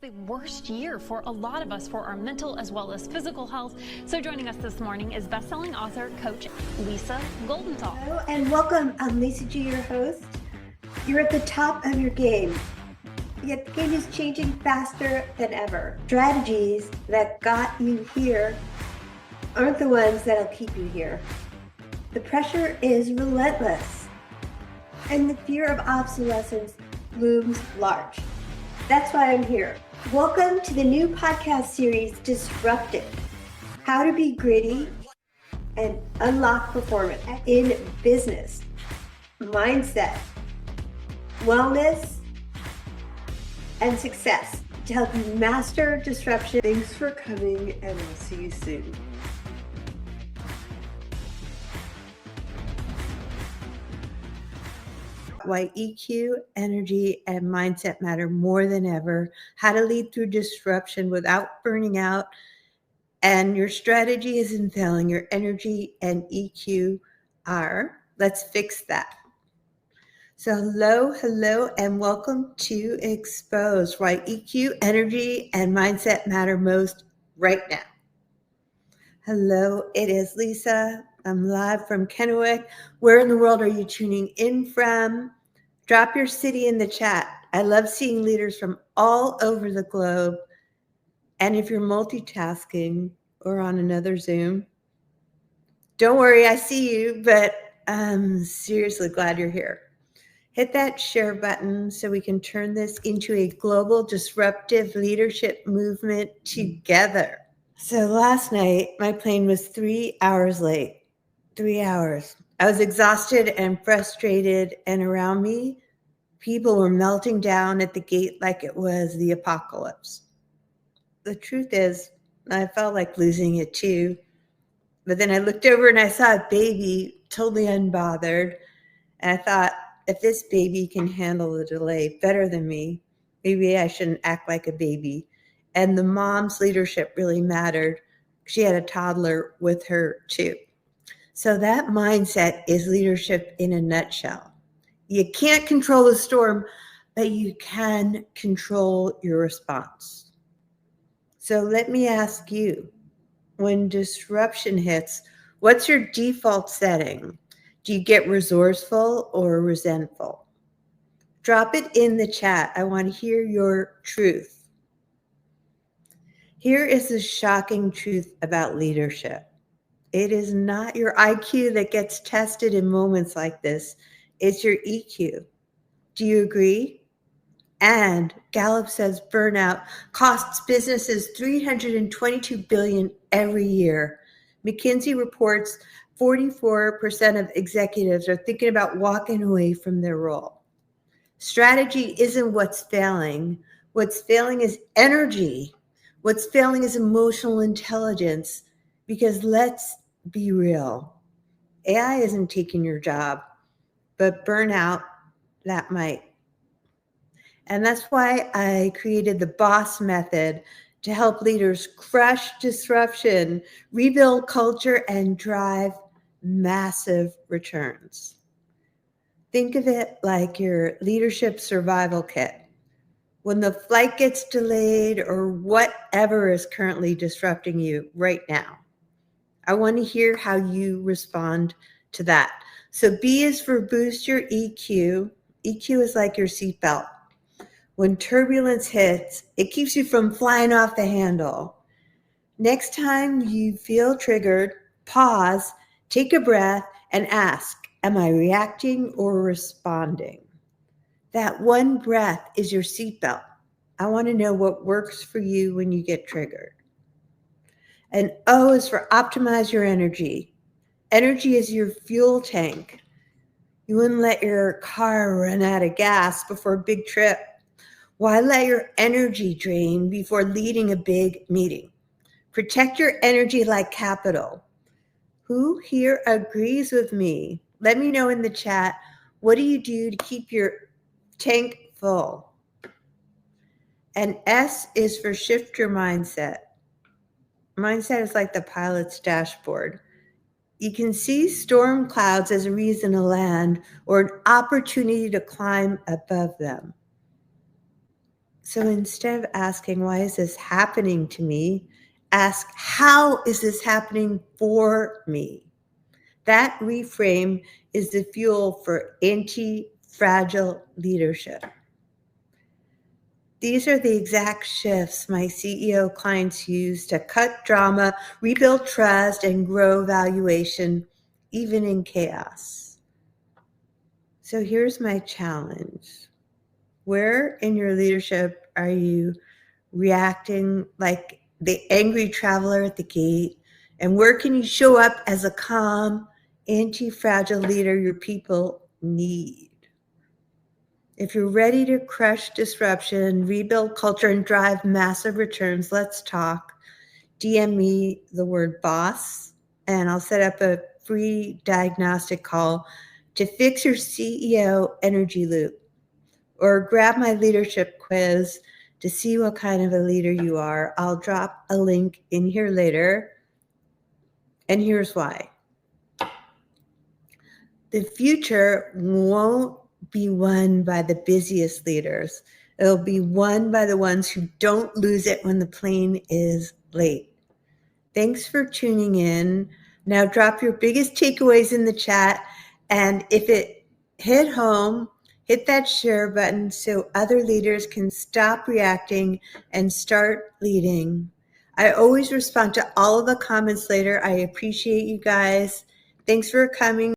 The worst year for a lot of us for our mental as well as physical health. So joining us this morning is best-selling author, coach Lisa Goldenthal. Hello and welcome. I'm Lisa G, your host. You're at the top of your game, yet the game is changing faster than ever. Strategies that got you here aren't the ones that'll keep you here. The pressure is relentless, and the fear of obsolescence looms large. That's why I'm here. Welcome to the new podcast series, Disrupted: How to Be Gritty and Unlock Performance in Business, Mindset, Wellness, and Success to help you master disruption. Thanks for coming, and I'll see you soon. Why EQ, energy, and mindset matter more than ever, how to lead through disruption without burning out, and your strategy isn't failing, your energy and EQ are. Let's fix that. So hello, and welcome to Expose, why EQ, energy, and mindset matter most right now. Hello, it is Lisa. I'm live from Kennewick. Where in the world are you tuning in from? Drop your city in the chat. I love seeing leaders from all over the globe. And if you're multitasking or on another Zoom, don't worry, I see you, but I'm seriously glad you're here. Hit that share button so we can turn this into a global disruptive leadership movement together. So last night, my plane was 3 hours late. 3 hours. I was exhausted and frustrated, and around me, people were melting down at the gate like it was the apocalypse. The truth is, I felt like losing it too. But then I looked over and I saw a baby, totally unbothered. And I thought, if this baby can handle the delay better than me, maybe I shouldn't act like a baby. And the mom's leadership really mattered. She had a toddler with her too. So that mindset is leadership in a nutshell. You can't control the storm, but you can control your response. So let me ask you, when disruption hits, what's your default setting? Do you get resourceful or resentful? Drop it in the chat. I want to hear your truth. Here is the shocking truth about leadership. It is not your IQ that gets tested in moments like this. It's your EQ. Do you agree? And Gallup says burnout costs businesses $322 billion every year. McKinsey reports 44% of executives are thinking about walking away from their role. Strategy isn't what's failing. What's failing is energy. What's failing is emotional intelligence. Because let's be real, AI isn't taking your job, but burnout, that might. And that's why I created the BOSS method to help leaders crush disruption, rebuild culture, and drive massive returns. Think of it like your leadership survival kit. When the flight gets delayed or whatever is currently disrupting you right now, I want to hear how you respond to that. So B is for boost your EQ. EQ is like your seatbelt. When turbulence hits, it keeps you from flying off the handle. Next time you feel triggered, pause, take a breath, and ask, am I reacting or responding? That one breath is your seatbelt. I want to know what works for you when you get triggered. And O is for optimize your energy. Energy is your fuel tank. You wouldn't let your car run out of gas before a big trip. Why let your energy drain before leading a big meeting? Protect your energy like capital. Who here agrees with me? Let me know in the chat. What do you do to keep your tank full? And S is for shift your mindset. Mindset is like the pilot's dashboard. You can see storm clouds as a reason to land or an opportunity to climb above them. So instead of asking, why is this happening to me? Ask, how is this happening for me? That reframe is the fuel for anti-fragile leadership. These are the exact shifts my CEO clients use to cut drama, rebuild trust, and grow valuation, even in chaos. So here's my challenge. Where in your leadership are you reacting like the angry traveler at the gate? And where can you show up as a calm, anti-fragile leader your people need? If you're ready to crush disruption, rebuild culture, and drive massive returns, let's talk. DM me the word boss, and I'll set up a free diagnostic call to fix your CEO energy loop. Or grab my leadership quiz to see what kind of a leader you are. I'll drop a link in here later. And here's why. The future won't be won by the busiest leaders. It'll be won by the ones who don't lose it when the plane is late. Thanks for tuning in. Now drop your biggest takeaways in the chat. And if it hit home, hit that share button so other leaders can stop reacting and start leading. I always respond to all of the comments later. I appreciate you guys. Thanks for coming.